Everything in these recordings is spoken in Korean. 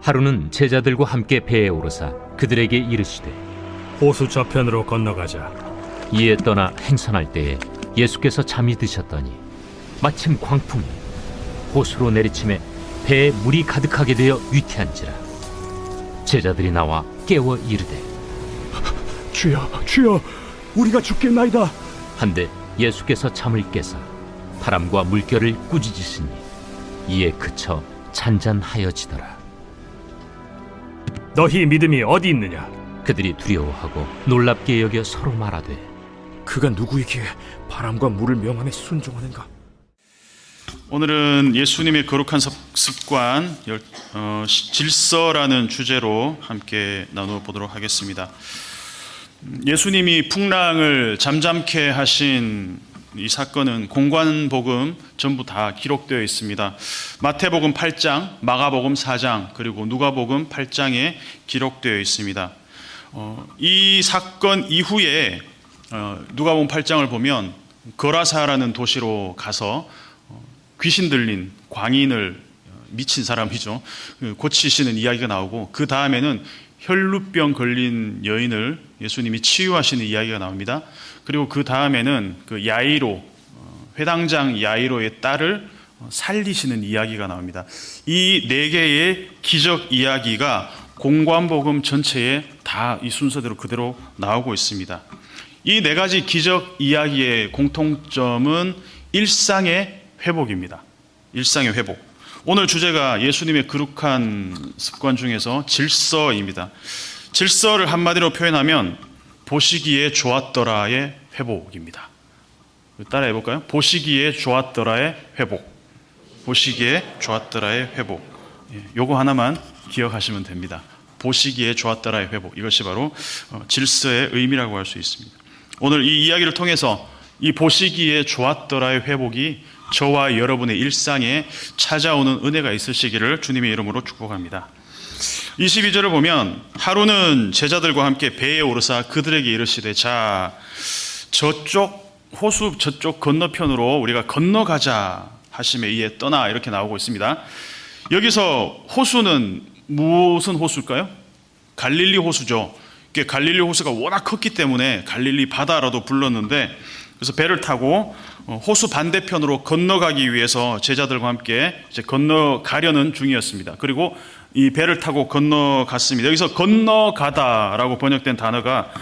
하루는 제자들과 함께 배에 오르사 그들에게 이르시되 호수 저편으로 건너가자. 이에 떠나 행선할 때에 예수께서 잠이 드셨더니 마침 광풍이 호수로 내리침에 배에 물이 가득하게 되어 위태한지라. 제자들이 나와 깨워 이르되 주여, 주여, 우리가 죽겠나이다. 한데 예수께서 잠을 깨사 바람과 물결을 꾸짖으시니 이에 그쳐 잔잔하여지더라. 너희 믿음이 어디 있느냐? 그들이 두려워하고 놀랍게 여겨 서로 말하되 그가 누구이기에 바람과 물을 명함에 순종하는가? 오늘은 예수님의 거룩한 습관 질서라는 주제로 함께 나누어 보도록 하겠습니다. 예수님이 풍랑을 잠잠케 하신 이 사건은 공관복음 전부 다 기록되어 있습니다. 마태복음 8장, 마가복음 4장, 그리고 누가복음 8장에 기록되어 있습니다. 이 사건 이후에 누가복음 8장을 보면 거라사라는 도시로 가서 귀신 들린 광인을, 미친 사람이죠, 고치시는 이야기가 나오고, 그 다음에는 혈루병 걸린 여인을 예수님이 치유하시는 이야기가 나옵니다. 그리고 그 다음에는 그 야이로, 회당장 야이로의 딸을 살리시는 이야기가 나옵니다. 이 네 개의 기적 이야기가 공관복음 전체에 다 이 순서대로 그대로 나오고 있습니다. 이 네 가지 기적 이야기의 공통점은 일상의 회복입니다. 일상의 회복. 오늘 주제가 예수님의 거룩한 습관 중에서 질서입니다. 질서를 한마디로 표현하면 보시기에 좋았더라의 회복입니다. 따라해 볼까요? 보시기에 좋았더라의 회복. 보시기에 좋았더라의 회복. 요거 하나만 기억하시면 됩니다. 보시기에 좋았더라의 회복. 이것이 바로 질서의 의미라고 할 수 있습니다. 오늘 이 이야기를 통해서 이 보시기에 좋았더라의 회복이 저와 여러분의 일상에 찾아오는 은혜가 있으시기를 주님의 이름으로 축복합니다. 22절을 보면 하루는 제자들과 함께 배에 오르사 그들에게 이르시되 자, 저쪽 호수 저쪽 건너편으로 우리가 건너가자 하심에 의해 떠나, 이렇게 나오고 있습니다. 여기서 호수는 무슨 호수일까요? 갈릴리 호수죠. 갈릴리 호수가 워낙 컸기 때문에 갈릴리 바다라도 불렀는데, 그래서 배를 타고 호수 반대편으로 건너가기 위해서 제자들과 함께 이제 건너가려는 중이었습니다. 그리고 이 배를 타고 건너갔습니다. 여기서 건너가다라고 번역된 단어가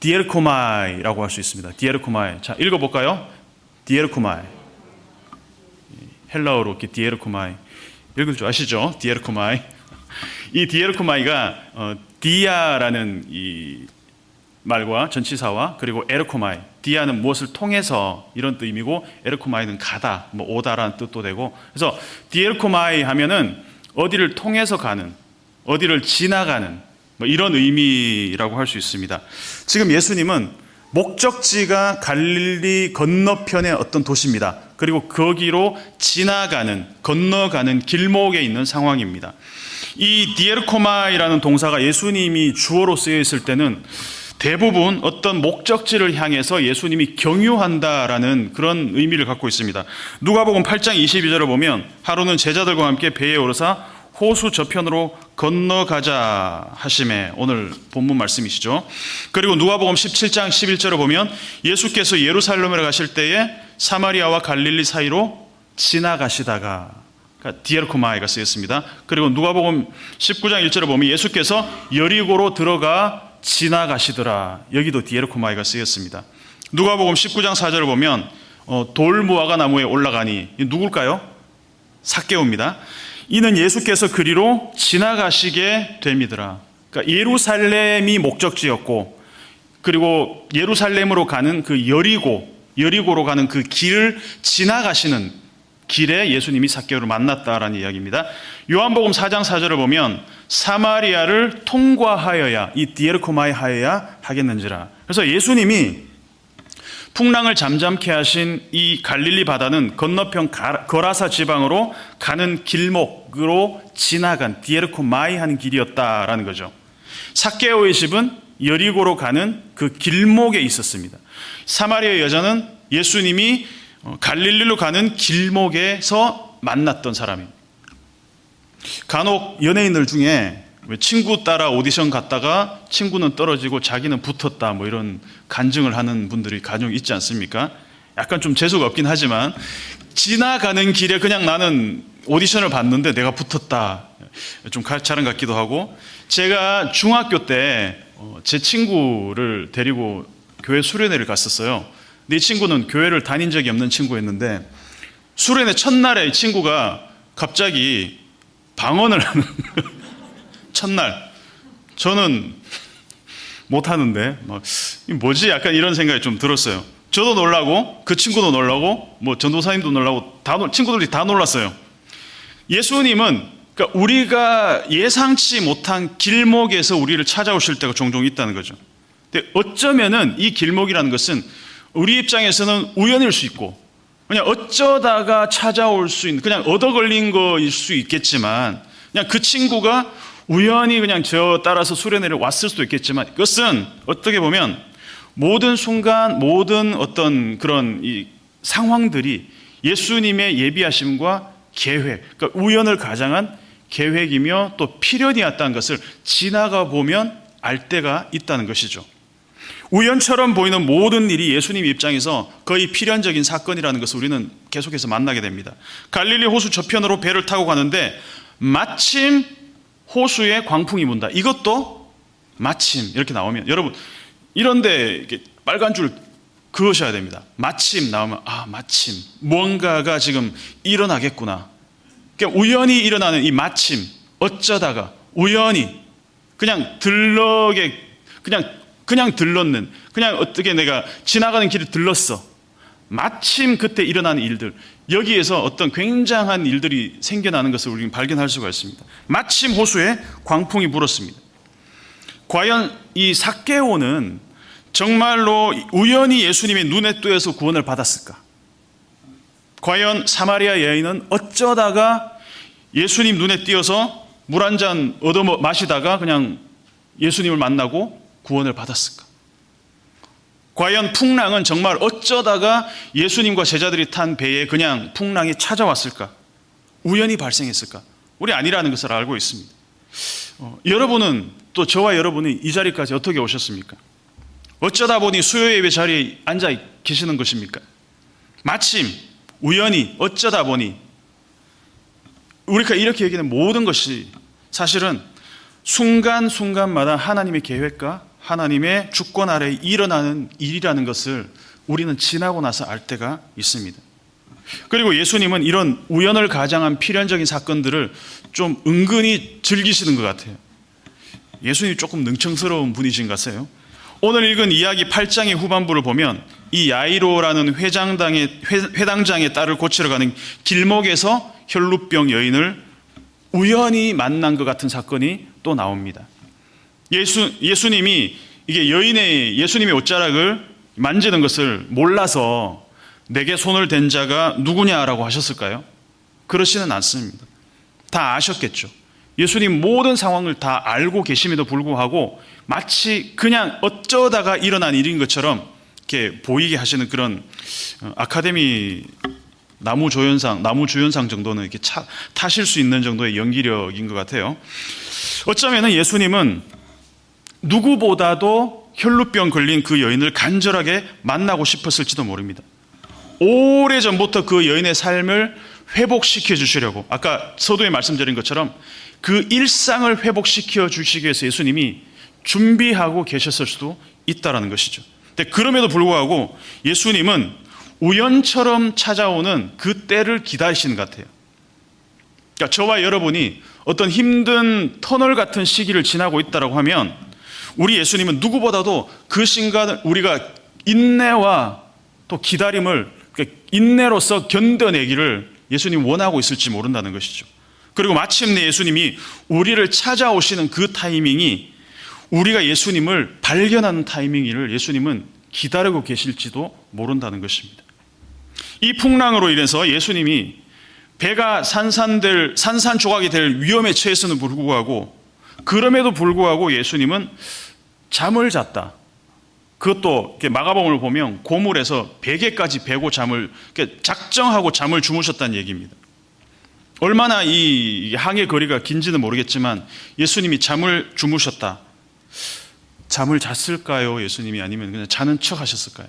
디에르코마이라고 할 수 있습니다. 디에르코마이. 자, 읽어볼까요? 디에르코마이. 헬라어로 이렇게 디에르코마이. 읽을 줄 아시죠? 디에르코마이. 이 디에르코마이가 디아라는 이 말과 전치사와 그리고 에르코마이, 디아는 무엇을 통해서 이런 뜻이고 에르코마이는 가다, 오다라는 뜻도 되고, 그래서 디에르코마이 하면은 어디를 통해서 가는, 어디를 지나가는 이런 의미라고 할 수 있습니다. 지금 예수님은 목적지가 갈릴리 건너편의 어떤 도시입니다. 그리고 거기로 지나가는, 건너가는 길목에 있는 상황입니다. 이 디에르코마이라는 동사가 예수님이 주어로 쓰여 있을 때는 대부분 어떤 목적지를 향해서 예수님이 경유한다라는 그런 의미를 갖고 있습니다. 누가복음 8장 22절을 보면 하루는 제자들과 함께 배에 오르사 호수 저편으로 건너가자 하심에, 오늘 본문 말씀이시죠. 그리고 누가복음 17장 11절을 보면 예수께서 예루살렘에 가실 때에 사마리아와 갈릴리 사이로 지나가시다가, 그러니까 디에르코마이가 쓰였습니다. 그리고 누가복음 19장 1절을 보면 예수께서 여리고로 들어가 지나가시더라. 여기도 디에르코마이가 쓰였습니다. 누가복음 19장 4절을 보면 돌무화과 나무에 올라가니, 누굴까요? 삭개오입니다. 이는 예수께서 그리로 지나가시게 됩니더라. 그러니까 예루살렘이 목적지였고, 그리고 예루살렘으로 가는 그 여리고로 가는 그 길을 지나가시는 길에 예수님이 삭개오를 만났다라는 이야기입니다. 요한복음 4장 4절을 보면 사마리아를 통과하여야, 이 디에르코마이 하여야 하겠는지라. 그래서 예수님이 풍랑을 잠잠케 하신 이 갈릴리 바다는 건너편 거라사 지방으로 가는 길목으로 지나간 디에르코마이 하는 길이었다라는 거죠. 삭개오의 집은 여리고로 가는 그 길목에 있었습니다. 사마리아 여자는 예수님이 갈릴리로 가는 길목에서 만났던 사람입니다. 간혹 연예인들 중에 왜 친구 따라 오디션 갔다가 친구는 떨어지고 자기는 붙었다 뭐 이런 간증을 하는 분들이 간혹 있지 않습니까? 약간 좀 재수가 없긴 하지만 지나가는 길에 그냥 나는 오디션을 봤는데 내가 붙었다, 좀 자랑 같기도 하고. 제가 중학교 때 제 친구를 데리고 교회 수련회를 갔었어요. 근데 이 친구는 교회를 다닌 적이 없는 친구였는데 수련회 첫날에 이 친구가 갑자기 방언을 하는 첫날. 저는 못하는데 뭐지? 약간 이런 생각이 좀 들었어요. 저도 놀라고 그 친구도 놀라고 뭐 전도사님도 놀라고 친구들이 다 놀랐어요. 예수님은 그러니까 우리가 예상치 못한 길목에서 우리를 찾아오실 때가 종종 있다는 거죠. 근데 어쩌면은 이 길목이라는 것은 우리 입장에서는 우연일 수 있고 그냥 어쩌다가 찾아올 수 있는 그냥 얻어 걸린 거일 수 있겠지만 그냥 그 친구가 우연히 그냥 저 따라서 수련회를 왔을 수도 있겠지만 그것은 어떻게 보면 모든 순간 모든 어떤 그런 이 상황들이 예수님의 예비하심과 계획, 그러니까 우연을 가장한 계획이며 또 필연이었다는 것을 지나가 보면 알 때가 있다는 것이죠. 우연처럼 보이는 모든 일이 예수님 입장에서 거의 필연적인 사건이라는 것을 우리는 계속해서 만나게 됩니다. 갈릴리 호수 저편으로 배를 타고 가는데 마침 호수에 광풍이 분다. 이것도 마침 이렇게 나오면 여러분 이런데 이렇게 빨간 줄 그으셔야 됩니다. 마침 나오면 마침 뭔가가 지금 일어나겠구나. 그러니까 우연히 일어나는 이 마침, 어쩌다가 우연히 그냥 그냥 들렀는, 그냥 어떻게 내가 지나가는 길을 들렀어. 마침 그때 일어나는 일들, 여기에서 어떤 굉장한 일들이 생겨나는 것을 우리는 발견할 수가 있습니다. 마침 호수에 광풍이 불었습니다. 과연 이 삭개오는 정말로 우연히 예수님의 눈에 띄어서 구원을 받았을까? 과연 사마리아 여인은 어쩌다가 예수님 눈에 띄어서 물 한 잔 얻어 마시다가 그냥 예수님을 만나고 구원을 받았을까? 과연 풍랑은 정말 어쩌다가 예수님과 제자들이 탄 배에 그냥 풍랑이 찾아왔을까? 우연히 발생했을까? 우리 아니라는 것을 알고 있습니다. 여러분은 또 저와 여러분이 이 자리까지 어떻게 오셨습니까? 어쩌다 보니 수요 예배 자리에 앉아 계시는 것입니까? 마침 우연히 어쩌다 보니 우리가 이렇게 얘기하는 모든 것이 사실은 순간순간마다 하나님의 계획과 하나님의 주권 아래에 일어나는 일이라는 것을 우리는 지나고 나서 알 때가 있습니다. 그리고 예수님은 이런 우연을 가장한 필연적인 사건들을 좀 은근히 즐기시는 것 같아요. 예수님이 조금 능청스러운 분이신 것 같아요. 오늘 읽은 이야기 8장의 후반부를 보면 이 야이로라는 회당장의 딸을 고치러 가는 길목에서 혈루병 여인을 우연히 만난 것 같은 사건이 또 나옵니다. 예수님이 이게 예수님의 옷자락을 만지는 것을 몰라서 내게 손을 댄 자가 누구냐라고 하셨을까요? 그렇지는 않습니다. 다 아셨겠죠. 예수님 모든 상황을 다 알고 계심에도 불구하고 마치 그냥 어쩌다가 일어난 일인 것처럼 이렇게 보이게 하시는 그런 아카데미 나무주연상 정도는 이렇게 타실 수 있는 정도의 연기력인 것 같아요. 어쩌면 예수님은 누구보다도 혈루병 걸린 그 여인을 간절하게 만나고 싶었을지도 모릅니다. 오래전부터 그 여인의 삶을 회복시켜 주시려고 아까 서두에 말씀드린 것처럼 그 일상을 회복시켜 주시기 위해서 예수님이 준비하고 계셨을 수도 있다는 것이죠. 근데 그럼에도 불구하고 예수님은 우연처럼 찾아오는 그 때를 기다리시는 것 같아요. 그러니까 저와 여러분이 어떤 힘든 터널 같은 시기를 지나고 있다고 하면 우리 예수님은 누구보다도 그 순간을 우리가 인내와 또 기다림을 인내로서 견뎌내기를 예수님 원하고 있을지 모른다는 것이죠. 그리고 마침내 예수님이 우리를 찾아오시는 그 타이밍이 우리가 예수님을 발견하는 타이밍을 예수님은 기다리고 계실지도 모른다는 것입니다. 이 풍랑으로 인해서 예수님이 배가 산산조각이 될 위험에 처했음에도 불구하고 그럼에도 불구하고 예수님은 잠을 잤다. 그것도 마가복음을 보면 고물에서 베개까지 베고 작정하고 잠을 주무셨다는 얘기입니다. 얼마나 이 항해 거리가 긴지는 모르겠지만 예수님이 잠을 주무셨다. 잠을 잤을까요? 예수님이 아니면 그냥 자는 척 하셨을까요?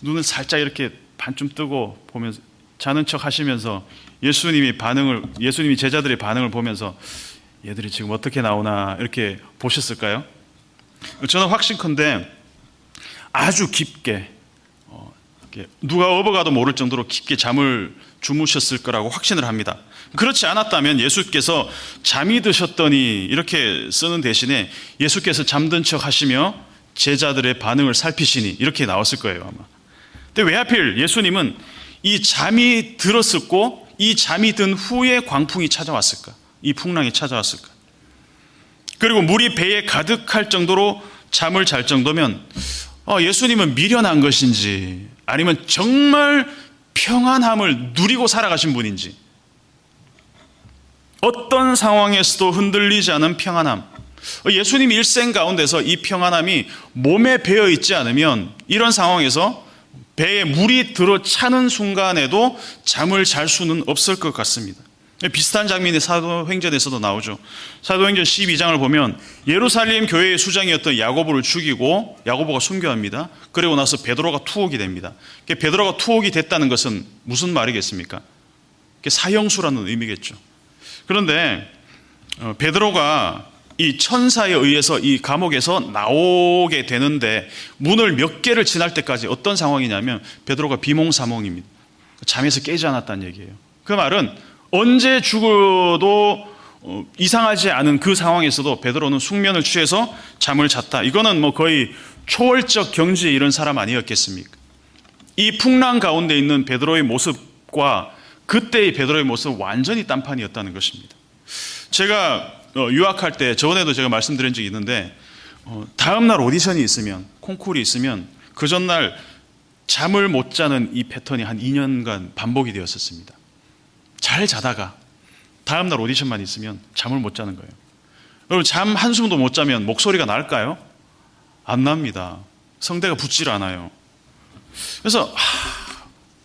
눈을 살짝 이렇게 반쯤 뜨고 보면서 자는 척 하시면서 예수님이 제자들의 반응을 보면서 얘들이 지금 어떻게 나오나 이렇게 보셨을까요? 저는 확신컨대 아주 깊게 누가 업어가도 모를 정도로 깊게 잠을 주무셨을 거라고 확신을 합니다. 그렇지 않았다면 예수께서 잠이 드셨더니 이렇게 쓰는 대신에 예수께서 잠든 척 하시며 제자들의 반응을 살피시니 이렇게 나왔을 거예요, 아마. 근데 왜 하필 예수님은 이 잠이 들었었고 이 잠이 든 후에 광풍이 찾아왔을까? 이 풍랑이 찾아왔을까? 그리고 물이 배에 가득할 정도로 잠을 잘 정도면 예수님은 미련한 것인지 아니면 정말 평안함을 누리고 살아가신 분인지, 어떤 상황에서도 흔들리지 않은 평안함, 예수님 일생 가운데서 이 평안함이 몸에 배어 있지 않으면 이런 상황에서 배에 물이 들어차는 순간에도 잠을 잘 수는 없을 것 같습니다. 비슷한 장면이 사도행전에서도 나오죠. 사도행전 12장을 보면 예루살렘 교회의 수장이었던 야고보를 죽이고 야고보가 순교합니다. 그리고 나서 베드로가 투옥이 됩니다. 베드로가 투옥이 됐다는 것은 무슨 말이겠습니까? 사형수라는 의미겠죠. 그런데 베드로가 이 천사에 의해서 이 감옥에서 나오게 되는데 문을 몇 개를 지날 때까지 어떤 상황이냐면 베드로가 비몽사몽입니다. 잠에서 깨지 않았다는 얘기예요. 그 말은 언제 죽어도 이상하지 않은 그 상황에서도 베드로는 숙면을 취해서 잠을 잤다. 이거는 뭐 거의 초월적 경지에 이른 사람 아니었겠습니까? 이 풍랑 가운데 있는 베드로의 모습과 그때의 베드로의 모습은 완전히 딴판이었다는 것입니다. 제가 유학할 때 저번에도 제가 말씀드린 적이 있는데 다음날 오디션이 있으면, 콩쿠르이 있으면 그 전날 잠을 못 자는 이 패턴이 한 2년간 반복이 되었었습니다. 잘 자다가 다음날 오디션만 있으면 잠을 못 자는 거예요. 여러분, 잠 한숨도 못 자면 목소리가 날까요? 안 납니다. 성대가 붙질 않아요. 그래서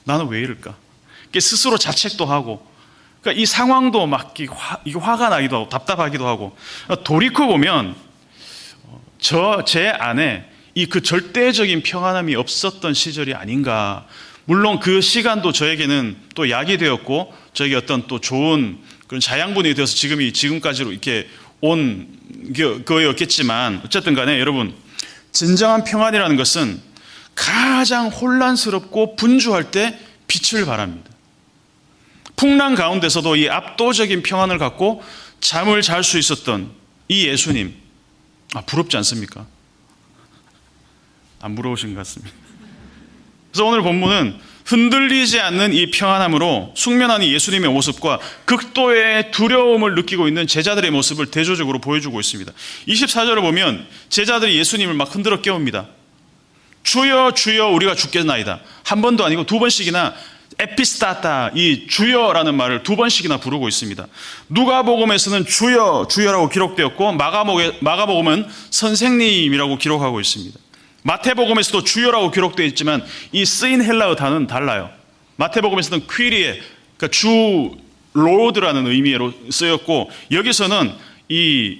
나는 왜 이럴까? 스스로 자책도 하고, 그러니까 이 상황도 막 이게 화가 나기도 하고 답답하기도 하고, 돌이켜 보면 제 안에 그 절대적인 평안함이 없었던 시절이 아닌가. 물론 그 시간도 저에게는 또 약이 되었고 저에게 어떤 또 좋은 그런 자양분이 되어서 지금까지로 이렇게 온 거였겠지만, 어쨌든 간에 여러분, 진정한 평안이라는 것은 가장 혼란스럽고 분주할 때 빛을 발합니다. 풍랑 가운데서도 이 압도적인 평안을 갖고 잠을 잘 수 있었던 이 예수님, 부럽지 않습니까? 안 부러우신 것 같습니다. 그래서 오늘 본문은 흔들리지 않는 이 평안함으로 숙면하는 예수님의 모습과 극도의 두려움을 느끼고 있는 제자들의 모습을 대조적으로 보여주고 있습니다. 24절을 보면 제자들이 예수님을 막 흔들어 깨웁니다. 주여 주여 우리가 죽겠나이다. 한 번도 아니고 두 번씩이나 에피스타타, 이 주여라는 말을 두 번씩이나 부르고 있습니다. 누가복음에서는 주여 주여라고 기록되었고 마가복음은 선생님이라고 기록하고 있습니다. 마태복음에서도 주여라고 기록되어 있지만 이 쓰인 헬라어 단어는 달라요. 마태복음에서는 퀴리에, 그러니까 주 로드라는 의미로 쓰였고, 여기서는 이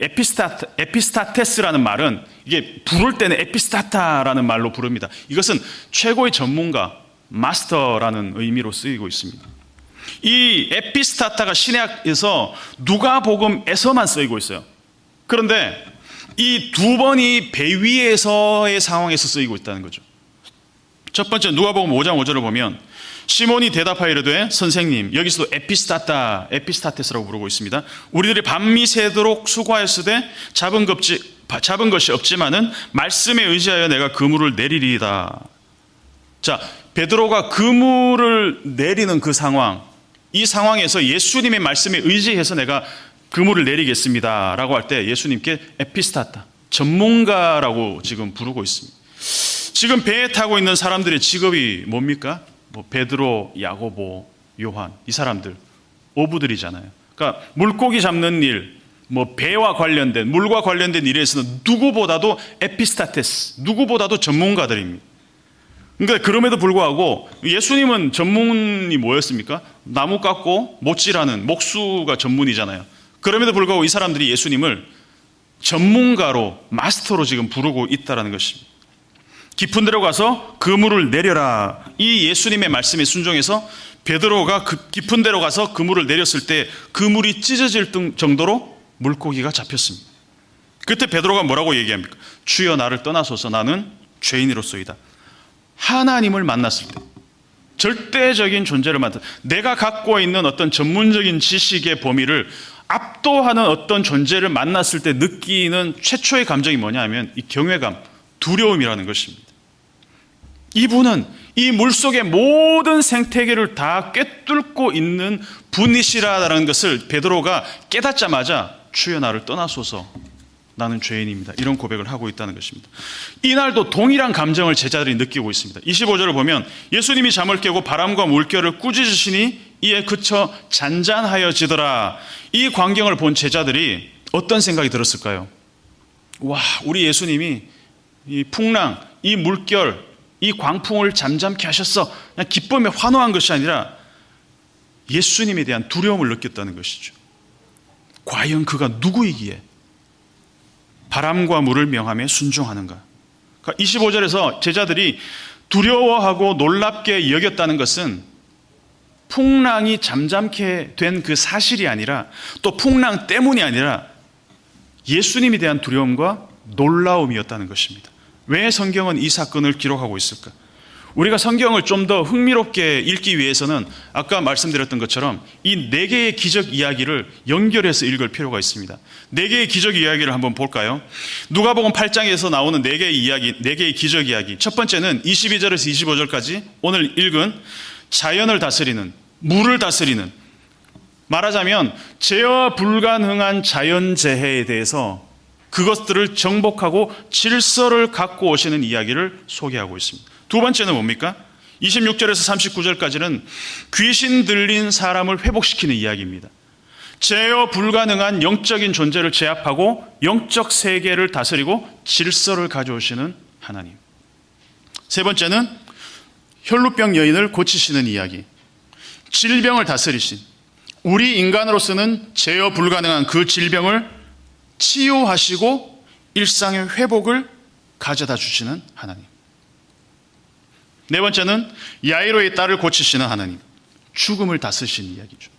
에피스타테스라는 말은 이게 부를 때는 에피스타타라는 말로 부릅니다. 이것은 최고의 전문가, 마스터라는 의미로 쓰이고 있습니다. 이 에피스타타가 신약에서 누가복음에서만 쓰이고 있어요. 그런데 이 두 번이 배 위에서의 상황에서 쓰이고 있다는 거죠. 첫 번째 누가복음 5장 5절을 보면 시몬이 대답하여 이르되 선생님, 여기서도 에피스타테스라고 부르고 있습니다. 우리들이 밤이 새도록 수고하였으되 잡은 것이 없지만은 말씀에 의지하여 내가 그물을 내리리이다. 자, 베드로가 그물을 내리는 그 상황, 이 상황에서 예수님의 말씀에 의지해서 내가 그물을 내리겠습니다 라고 할 때 예수님께 에피스타타, 전문가라고 지금 부르고 있습니다. 지금 배에 타고 있는 사람들의 직업이 뭡니까? 베드로, 야고보, 요한, 이 사람들 어부들이잖아요. 그러니까 물고기 잡는 일, 배와 관련된, 물과 관련된 일에서는 누구보다도 에피스타테스, 누구보다도 전문가들입니다. 그러니까 그럼에도 불구하고 예수님은 전문이 뭐였습니까? 나무 깎고 못질하는 목수가 전문이잖아요. 그럼에도 불구하고 이 사람들이 예수님을 전문가로, 마스터로 지금 부르고 있다는 것입니다. 깊은 데로 가서 그물을 내려라. 이 예수님의 말씀에 순종해서 베드로가 깊은 데로 가서 그물을 내렸을 때 그물이 찢어질 정도로 물고기가 잡혔습니다. 그때 베드로가 뭐라고 얘기합니까? 주여 나를 떠나소서 나는 죄인이로소이다. 하나님을 만났을 때, 절대적인 존재를 만났을 때, 내가 갖고 있는 어떤 전문적인 지식의 범위를 압도하는 어떤 존재를 만났을 때 느끼는 최초의 감정이 뭐냐 하면 이 경외감, 두려움이라는 것입니다. 이분은 이 물속의 모든 생태계를 다 꿰뚫고 있는 분이시라는 것을 베드로가 깨닫자마자 주여 나를 떠나소서 나는 죄인입니다. 이런 고백을 하고 있다는 것입니다. 이날도 동일한 감정을 제자들이 느끼고 있습니다. 25절을 보면 예수님이 잠을 깨고 바람과 물결을 꾸짖으시니 이에 그쳐 잔잔하여지더라. 이 광경을 본 제자들이 어떤 생각이 들었을까요? 와, 우리 예수님이 이 풍랑, 이 물결, 이 광풍을 잠잠케 하셨어. 그냥 기쁨에 환호한 것이 아니라 예수님에 대한 두려움을 느꼈다는 것이죠. 과연 그가 누구이기에 바람과 물을 명함에 순종하는가? 그러니까 25절에서 제자들이 두려워하고 놀랍게 여겼다는 것은 풍랑이 잠잠케 된 그 사실이 아니라, 또 풍랑 때문이 아니라 예수님에 대한 두려움과 놀라움이었다는 것입니다. 왜 성경은 이 사건을 기록하고 있을까? 우리가 성경을 좀 더 흥미롭게 읽기 위해서는 아까 말씀드렸던 것처럼 이 네 개의 기적 이야기를 연결해서 읽을 필요가 있습니다. 네 개의 기적 이야기를 한번 볼까요? 누가복음 8장에서 나오는 네 개의 이야기, 네 개의 기적 이야기. 첫 번째는 22절에서 25절까지 오늘 읽은 자연을 다스리는, 물을 다스리는, 말하자면 제어 불가능한 자연재해에 대해서 그것들을 정복하고 질서를 갖고 오시는 이야기를 소개하고 있습니다. 두 번째는 뭡니까? 26절에서 39절까지는 귀신 들린 사람을 회복시키는 이야기입니다. 제어 불가능한 영적인 존재를 제압하고 영적 세계를 다스리고 질서를 가져오시는 하나님. 세 번째는 혈루병 여인을 고치시는 이야기. 질병을 다스리신, 우리 인간으로서는 제어 불가능한 그 질병을 치유하시고 일상의 회복을 가져다 주시는 하나님. 네 번째는 야이로의 딸을 고치시는 하나님, 죽음을 다스리시는 이야기죠.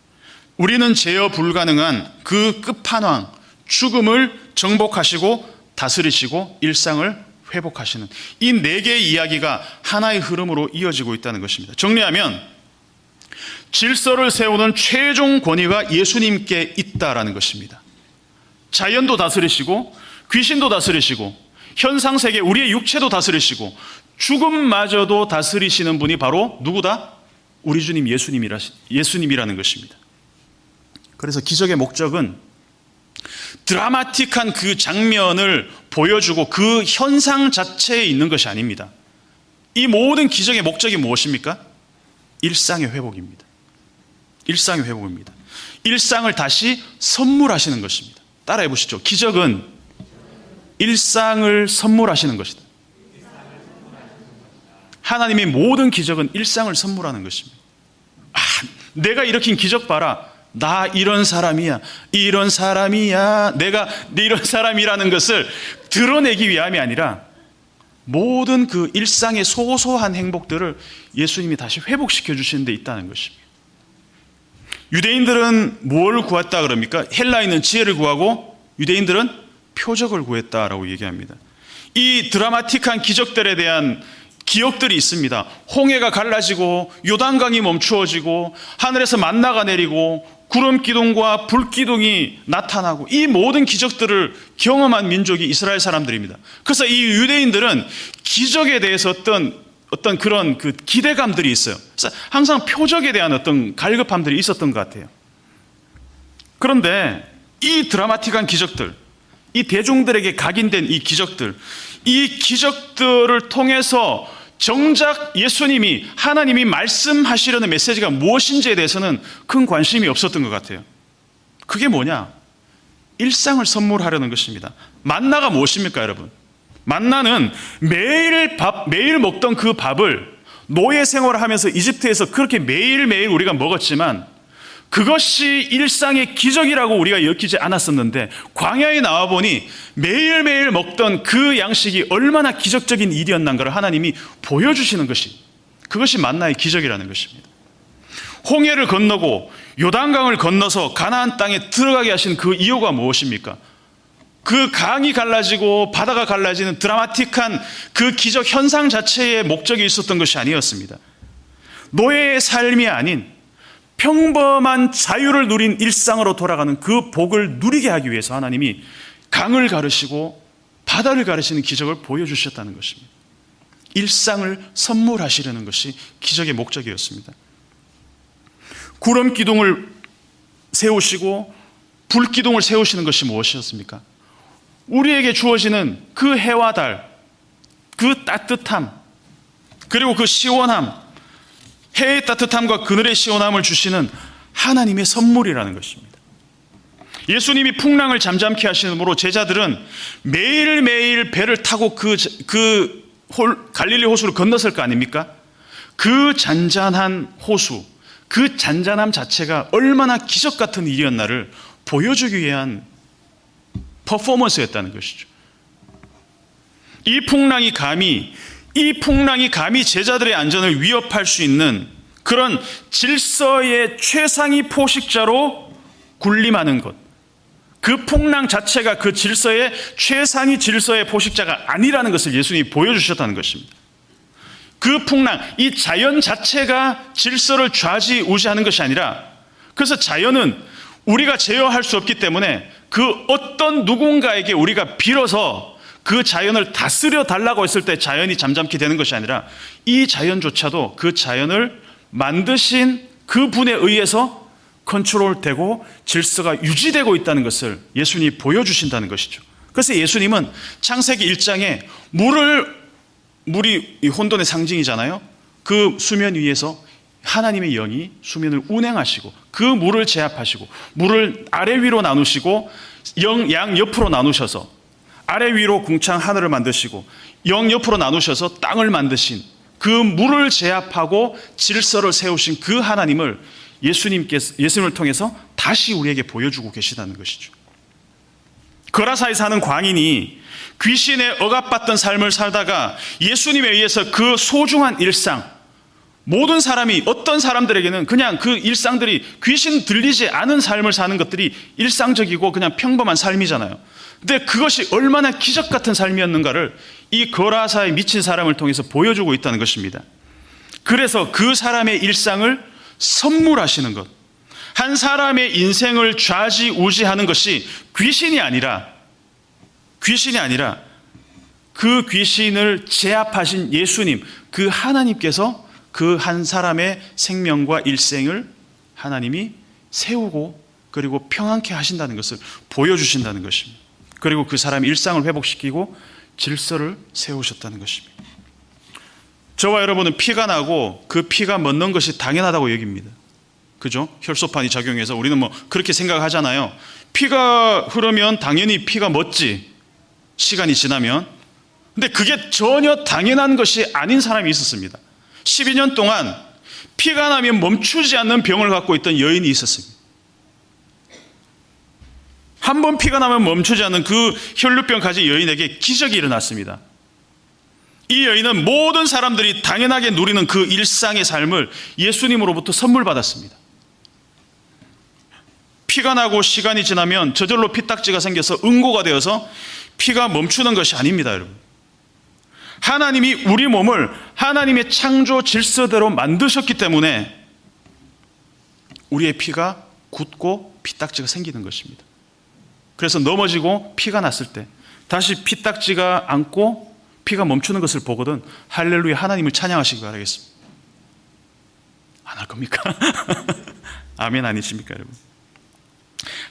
우리는 제어 불가능한 그 끝판왕, 죽음을 정복하시고 다스리시고 일상을 회복하시는 이 네 개의 이야기가 하나의 흐름으로 이어지고 있다는 것입니다. 정리하면 질서를 세우는 최종 권위가 예수님께 있다라는 것입니다. 자연도 다스리시고 귀신도 다스리시고 현상세계, 우리의 육체도 다스리시고 죽음마저도 다스리시는 분이 바로 누구다? 우리 주님 예수님이라는 것입니다. 그래서 기적의 목적은 드라마틱한 그 장면을 보여주고 그 현상 자체에 있는 것이 아닙니다. 이 모든 기적의 목적이 무엇입니까? 일상의 회복입니다. 일상의 회복입니다. 일상을 다시 선물하시는 것입니다. 따라해 보시죠. 기적은 일상을 선물하시는 것이다. 하나님의 모든 기적은 일상을 선물하는 것입니다. 내가 일으킨 기적 봐라. 나 이런 사람이야. 이런 사람이야. 내가 이런 사람이라는 것을 드러내기 위함이 아니라 모든 그 일상의 소소한 행복들을 예수님이 다시 회복시켜 주시는 데 있다는 것입니다. 유대인들은 뭘 구했다 그럽니까? 헬라인은 지혜를 구하고 유대인들은 표적을 구했다라고 얘기합니다. 이 드라마틱한 기적들에 대한 기억들이 있습니다. 홍해가 갈라지고 요단강이 멈추어지고 하늘에서 만나가 내리고 구름 기둥과 불 기둥이 나타나고 이 모든 기적들을 경험한 민족이 이스라엘 사람들입니다. 그래서 이 유대인들은 기적에 대해서 어떤 그런 그 기대감들이 있어요. 그래서 항상 표적에 대한 어떤 갈급함들이 있었던 것 같아요. 그런데 이 드라마틱한 기적들, 이 대중들에게 각인된 이 기적들을 통해서 정작 예수님이, 하나님이 말씀하시려는 메시지가 무엇인지에 대해서는 큰 관심이 없었던 것 같아요. 그게 뭐냐? 일상을 선물하려는 것입니다. 만나가 무엇입니까, 여러분? 만나는 매일 먹던 그 밥을 노예 생활을 하면서 이집트에서 그렇게 매일매일 우리가 먹었지만 그것이 일상의 기적이라고 우리가 여기지 않았었는데 광야에 나와보니 매일매일 먹던 그 양식이 얼마나 기적적인 일이었는가를 하나님이 보여주시는 것이, 그것이 만나의 기적이라는 것입니다. 홍해를 건너고 요단강을 건너서 가나안 땅에 들어가게 하신 그 이유가 무엇입니까? 그 강이 갈라지고 바다가 갈라지는 드라마틱한 그 기적 현상 자체의 목적이 있었던 것이 아니었습니다. 노예의 삶이 아닌 평범한 자유를 누린 일상으로 돌아가는 그 복을 누리게 하기 위해서 하나님이 강을 가르시고 바다를 가르시는 기적을 보여주셨다는 것입니다. 일상을 선물하시려는 것이 기적의 목적이었습니다. 구름 기둥을 세우시고 불 기둥을 세우시는 것이 무엇이었습니까? 우리에게 주어지는 그 해와 달, 그 따뜻함, 그리고 그 시원함, 해의 따뜻함과 그늘의 시원함을 주시는 하나님의 선물이라는 것입니다. 예수님이 풍랑을 잠잠케 하시므로 제자들은 매일매일 배를 타고 갈릴리 호수를 건넜을 거 아닙니까? 그 잔잔한 호수, 그 잔잔함 자체가 얼마나 기적 같은 일이었나를 보여주기 위한 퍼포먼스였다는 것이죠. 이 풍랑이 감히 제자들의 안전을 위협할 수 있는 그런 질서의 최상위 포식자로 군림하는 것, 그 풍랑 자체가 그 질서의 최상위 질서의 포식자가 아니라는 것을 예수님이 보여주셨다는 것입니다. 그 풍랑, 이 자연 자체가 질서를 좌지우지하는 것이 아니라, 그래서 자연은 우리가 제어할 수 없기 때문에 그 어떤 누군가에게 우리가 빌어서 그 자연을 다스려 달라고 했을 때 자연이 잠잠게 되는 것이 아니라 이 자연조차도 그 자연을 만드신 그 분에 의해서 컨트롤되고 질서가 유지되고 있다는 것을 예수님이 보여주신다는 것이죠. 그래서 예수님은 창세기 1장에 물이 이 혼돈의 상징이잖아요. 그 수면 위에서 하나님의 영이 수면을 운행하시고 그 물을 제압하시고 물을 아래 위로 나누시고 양 옆으로 나누셔서 아래 위로 궁창 하늘을 만드시고 영 옆으로 나누셔서 땅을 만드신 그 물을 제압하고 질서를 세우신 그 하나님을 예수님을 통해서 다시 우리에게 보여주고 계시다는 것이죠. 거라사에 사는 광인이 귀신에 억압받던 삶을 살다가 예수님에 의해서 그 소중한 일상, 모든 사람이, 어떤 사람들에게는 그냥 그 일상들이 귀신 들리지 않은 삶을 사는 것들이 일상적이고 그냥 평범한 삶이잖아요. 근데 그것이 얼마나 기적 같은 삶이었는가를 이 거라사에 미친 사람을 통해서 보여주고 있다는 것입니다. 그래서 그 사람의 일상을 선물하시는 것, 한 사람의 인생을 좌지우지하는 것이 귀신이 아니라 그 귀신을 제압하신 예수님, 그 하나님께서 그 한 사람의 생명과 일생을 하나님이 세우고 그리고 평안케 하신다는 것을 보여주신다는 것입니다. 그리고 그 사람의 일상을 회복시키고 질서를 세우셨다는 것입니다. 저와 여러분은 피가 나고 그 피가 멎는 것이 당연하다고 여깁니다. 그죠? 혈소판이 작용해서 우리는 뭐 그렇게 생각하잖아요. 피가 흐르면 당연히 피가 멎지, 시간이 지나면. 근데 그게 전혀 당연한 것이 아닌 사람이 있었습니다. 12년 동안 피가 나면 멈추지 않는 병을 갖고 있던 여인이 있었습니다. 한 번 피가 나면 멈추지 않는 그 혈루병 가진 여인에게 기적이 일어났습니다. 이 여인은 모든 사람들이 당연하게 누리는 그 일상의 삶을 예수님으로부터 선물 받았습니다. 피가 나고 시간이 지나면 저절로 피딱지가 생겨서 응고가 되어서 피가 멈추는 것이 아닙니다, 여러분. 하나님이 우리 몸을 하나님의 창조 질서대로 만드셨기 때문에 우리의 피가 굳고 피딱지가 생기는 것입니다. 그래서 넘어지고 피가 났을 때 다시 피딱지가 앉고 피가 멈추는 것을 보거든 할렐루야, 하나님을 찬양하시기 바라겠습니다. 안 할 겁니까? 아멘 아니십니까, 여러분?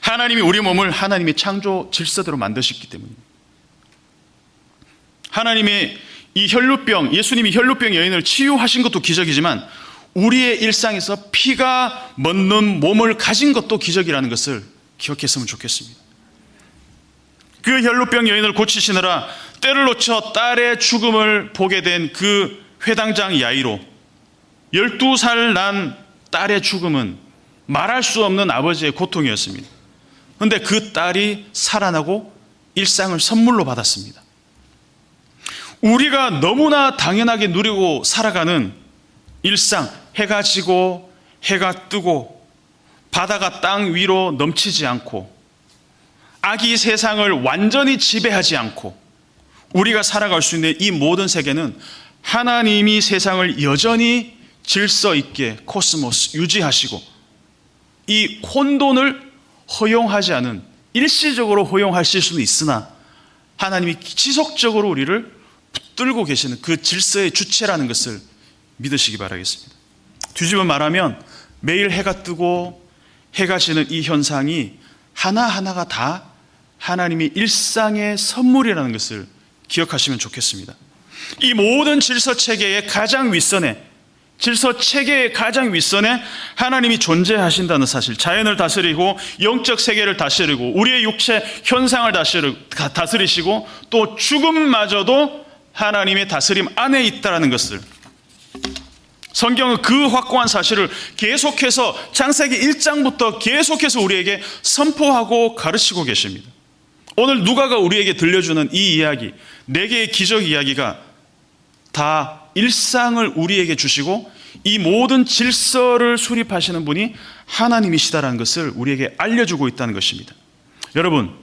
하나님이 우리 몸을 하나님의 창조 질서대로 만드셨기 때문입니다. 하나님의 이 혈루병, 예수님이 혈루병 여인을 치유하신 것도 기적이지만 우리의 일상에서 피가 멎는 몸을 가진 것도 기적이라는 것을 기억했으면 좋겠습니다. 그 혈루병 여인을 고치시느라 때를 놓쳐 딸의 죽음을 보게 된 그 회당장 야이로, 12살 난 딸의 죽음은 말할 수 없는 아버지의 고통이었습니다. 그런데 그 딸이 살아나고 일상을 선물로 받았습니다. 우리가 너무나 당연하게 누리고 살아가는 일상, 해가 지고 해가 뜨고 바다가 땅 위로 넘치지 않고 악이 세상을 완전히 지배하지 않고 우리가 살아갈 수 있는 이 모든 세계는 하나님이 세상을 여전히 질서 있게 코스모스 유지하시고 이 혼돈을 허용하지 않은, 일시적으로 허용하실 수는 있으나 하나님이 지속적으로 우리를 붙들고 계시는 그 질서의 주체라는 것을 믿으시기 바라겠습니다. 뒤집어 말하면 매일 해가 뜨고 해가 지는 이 현상이 하나하나가 다 하나님의 일상의 선물이라는 것을 기억하시면 좋겠습니다. 이 모든 질서 체계의 가장 윗선에, 질서 체계의 가장 윗선에 하나님이 존재하신다는 사실, 자연을 다스리고 영적 세계를 다스리고 우리의 육체 현상을 다스리시고 또 죽음마저도 하나님의 다스림 안에 있다는 것을, 성경은 그 확고한 사실을 계속해서 창세기 1장부터 계속해서 우리에게 선포하고 가르치고 계십니다. 오늘 누가가 우리에게 들려주는 이 이야기, 4개의 기적 이야기가 다 일상을 우리에게 주시고 이 모든 질서를 수립하시는 분이 하나님이시다라는 것을 우리에게 알려주고 있다는 것입니다. 여러분,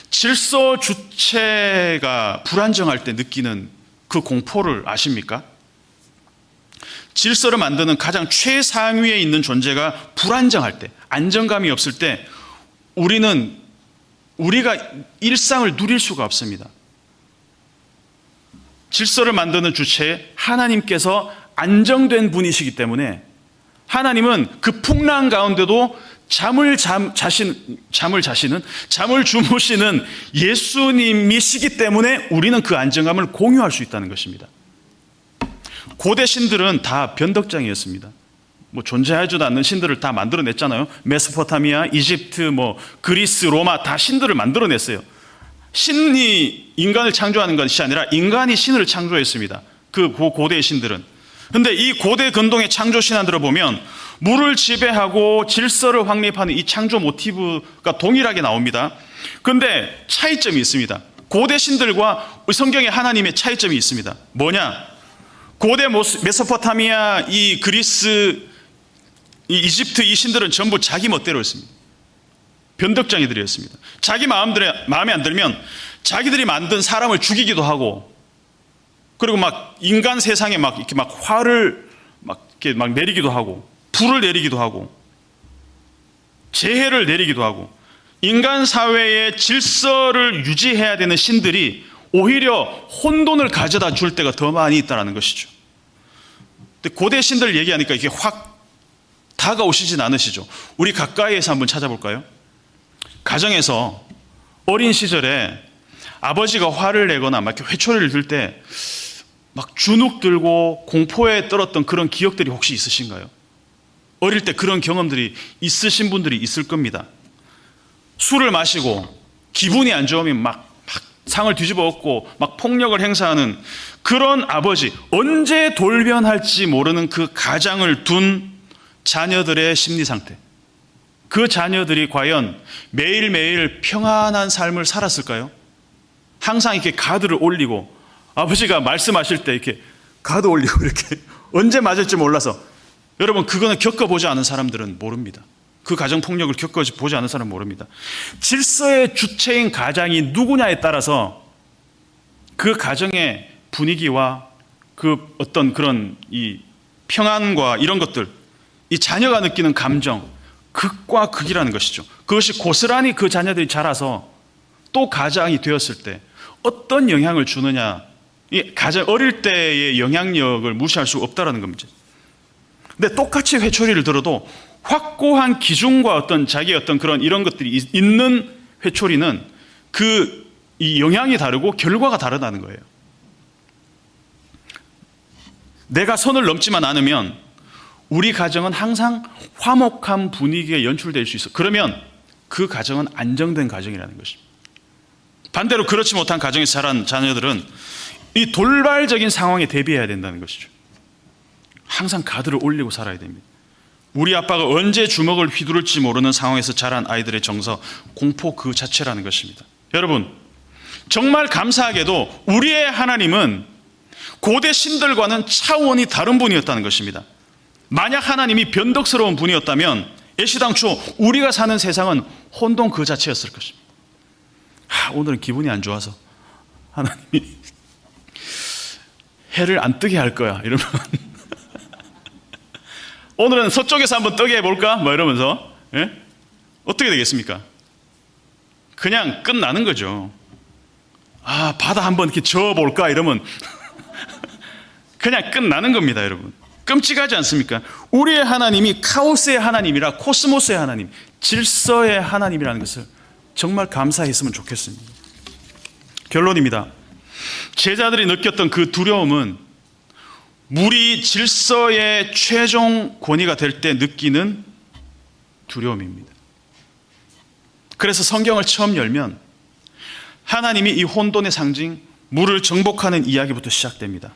질서 주체가 불안정할 때 느끼는 그 공포를 아십니까? 질서를 만드는 가장 최상위에 있는 존재가 불안정할 때, 안정감이 없을 때 우리가 일상을 누릴 수가 없습니다. 질서를 만드는 주체 하나님께서 안정된 분이시기 때문에 하나님은 그 풍랑 가운데도 잠을 주무시는 예수님이시기 때문에 우리는 그 안정감을 공유할 수 있다는 것입니다. 고대 신들은 다 변덕장이었습니다. 존재하지도 않는 신들을 다 만들어냈잖아요. 메소포타미아, 이집트, 그리스, 로마 다 신들을 만들어냈어요. 신이 인간을 창조하는 것이 아니라 인간이 신을 창조했습니다. 그 고대의 신들은. 그런데 이 고대 근동의 창조 신화들을 보면 물을 지배하고 질서를 확립하는 이 창조 모티브가 동일하게 나옵니다. 그런데 차이점이 있습니다. 고대 신들과 성경의 하나님의 차이점이 있습니다. 뭐냐? 고대 메소포타미아, 이 그리스, 이 이집트 이 신들은 전부 자기 멋대로 했습니다. 변덕장이들이었습니다. 자기 마음에 안 들면 자기들이 만든 사람을 죽이기도 하고, 그리고 인간 세상에 이렇게 화를 이렇게 내리기도 하고, 불을 내리기도 하고, 재해를 내리기도 하고, 인간 사회의 질서를 유지해야 되는 신들이 오히려 혼돈을 가져다 줄 때가 더 많이 있다는 것이죠. 근데 고대 신들 얘기하니까 이게 확 다가오시진 않으시죠. 우리 가까이에서 한번 찾아볼까요? 가정에서 어린 시절에 아버지가 화를 내거나 이렇게 회초리를 들 때 주눅 들고 공포에 떨었던 그런 기억들이 혹시 있으신가요? 어릴 때 그런 경험들이 있으신 분들이 있을 겁니다. 술을 마시고 기분이 안 좋으면 상을 뒤집어 엎고 폭력을 행사하는 그런 아버지, 언제 돌변할지 모르는 그 가장을 둔 자녀들의 심리 상태, 그 자녀들이 과연 매일매일 평안한 삶을 살았을까요? 항상 이렇게 가드를 올리고, 아버지가 말씀하실 때 이렇게 가드 올리고 이렇게 언제 맞을지 몰라서, 여러분 그거는 겪어보지 않은 사람들은 모릅니다. 그 가정폭력을 겪어보지 않은 사람은 모릅니다. 질서의 주체인 가장이 누구냐에 따라서 그 가정의 분위기와 그 어떤 그런 이 평안과 이런 것들, 이 자녀가 느끼는 감정, 극과 극이라는 것이죠. 그것이 고스란히 그 자녀들이 자라서 또 가장이 되었을 때 어떤 영향을 주느냐, 이 가장 어릴 때의 영향력을 무시할 수 없다라는 겁니다. 근데 똑같이 회초리를 들어도 확고한 기준과 어떤 자기의 어떤 그런 이런 것들이 있는 회초리는 이 영향이 다르고 결과가 다르다는 거예요. 내가 선을 넘지만 않으면 우리 가정은 항상 화목한 분위기에 연출될 수 있어. 그러면 그 가정은 안정된 가정이라는 것입니다. 반대로 그렇지 못한 가정에서 자란 자녀들은 이 돌발적인 상황에 대비해야 된다는 것이죠. 항상 가드를 올리고 살아야 됩니다. 우리 아빠가 언제 주먹을 휘두를지 모르는 상황에서 자란 아이들의 정서, 공포 그 자체라는 것입니다. 여러분, 정말 감사하게도 우리의 하나님은 고대 신들과는 차원이 다른 분이었다는 것입니다. 만약 하나님이 변덕스러운 분이었다면 애시당초 우리가 사는 세상은 혼돈 그 자체였을 것입니다. 오늘은 기분이 안 좋아서 하나님이 해를 안 뜨게 할 거야 이러면 오늘은 서쪽에서 한번 뜨게 해볼까? 뭐 이러면서 어떻게 되겠습니까? 그냥 끝나는 거죠. 바다 한번 이렇게 저어볼까? 이러면 그냥 끝나는 겁니다, 여러분. 끔찍하지 않습니까? 우리의 하나님이 카오스의 하나님이라 코스모스의 하나님, 질서의 하나님이라는 것을 정말 감사했으면 좋겠습니다. 결론입니다. 제자들이 느꼈던 그 두려움은 물이 질서의 최종 권위가 될 때 느끼는 두려움입니다. 그래서 성경을 처음 열면 하나님이 이 혼돈의 상징, 물을 정복하는 이야기부터 시작됩니다.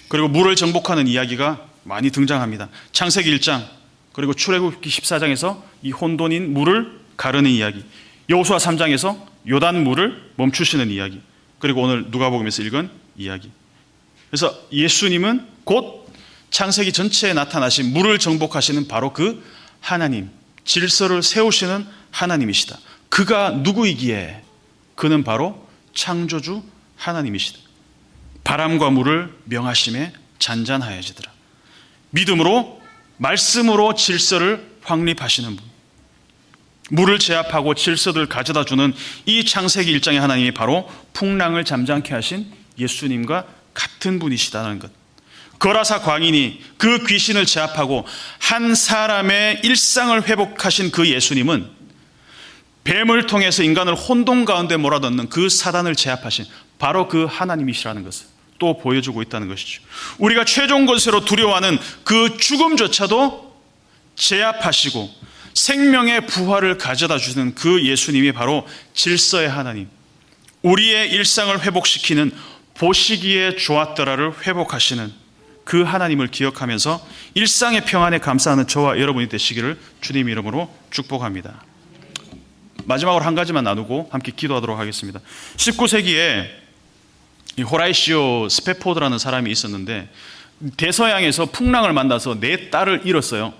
그리고 물을 정복하는 이야기가 많이 등장합니다. 창세기 1장, 그리고 출애굽기 14장에서 이 혼돈인 물을 가르는 이야기, 여호수아 3장에서 요단 물을 멈추시는 이야기, 그리고 오늘 누가복음에서 읽은 이야기. 그래서 예수님은 곧 창세기 전체에 나타나신 물을 정복하시는 바로 그 하나님, 질서를 세우시는 하나님이시다. 그가 누구이기에? 그는 바로 창조주 하나님이시다. 바람과 물을 명하심에 잔잔하여지더라. 믿음으로, 말씀으로 질서를 확립하시는 분, 물을 제압하고 질서를 가져다 주는 이 창세기 1장의 하나님이 바로 풍랑을 잠잠케 하신 예수님과 같은 분이시다는 것. 거라사 광인이 그 귀신을 제압하고 한 사람의 일상을 회복하신 그 예수님은 뱀을 통해서 인간을 혼돈 가운데 몰아넣는 그 사단을 제압하신 바로 그 하나님이시라는 것을 또 보여주고 있다는 것이죠. 우리가 최종 권세로 두려워하는 그 죽음조차도 제압하시고 생명의 부활을 가져다 주는 그 예수님이 바로 질서의 하나님, 우리의 일상을 회복시키는 보시기에 좋았더라를 회복하시는 그 하나님을 기억하면서 일상의 평안에 감사하는 저와 여러분이 되시기를 주님 이름으로 축복합니다. 마지막으로 한 가지만 나누고 함께 기도하도록 하겠습니다. 19세기에 호라이시오 스페포드라는 사람이 있었는데 대서양에서 풍랑을 만나서 4딸을 잃었어요.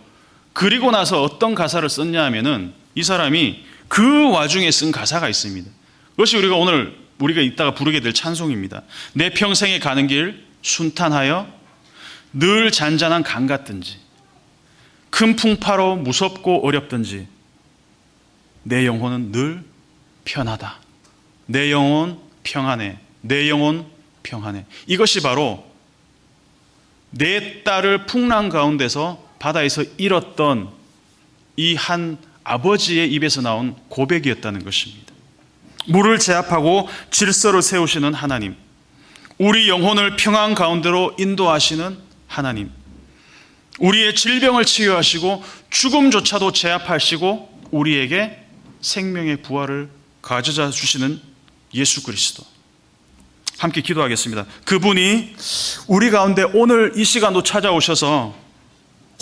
그리고 나서 어떤 가사를 썼냐 하면은 이 사람이 그 와중에 쓴 가사가 있습니다. 그것이 우리가 이따가 부르게 될 찬송입니다. 내 평생에 가는 길 순탄하여 늘 잔잔한 강 같든지 큰 풍파로 무섭고 어렵든지 내 영혼은 늘 편하다. 내 영혼 평안해. 내 영혼 평안해. 이것이 바로 내 딸을 풍랑 가운데서 바다에서 잃었던 이 한 아버지의 입에서 나온 고백이었다는 것입니다. 물을 제압하고 질서를 세우시는 하나님, 우리 영혼을 평안 가운데로 인도하시는 하나님, 우리의 질병을 치유하시고 죽음조차도 제압하시고 우리에게 생명의 부활을 가져다 주시는 예수 그리스도, 함께 기도하겠습니다. 그분이 우리 가운데 오늘 이 시간도 찾아오셔서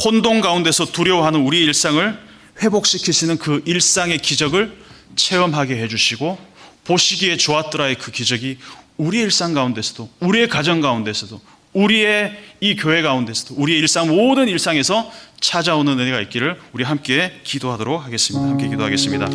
혼돈 가운데서 두려워하는 우리의 일상을 회복시키시는 그 일상의 기적을 체험하게 해주시고 보시기에 좋았더라의 그 기적이 우리의 일상 가운데서도, 우리의 가정 가운데서도, 우리의 이 교회 가운데서도, 우리의 일상 모든 일상에서 찾아오는 은혜가 있기를 우리 함께 기도하도록 하겠습니다. 함께 기도하겠습니다.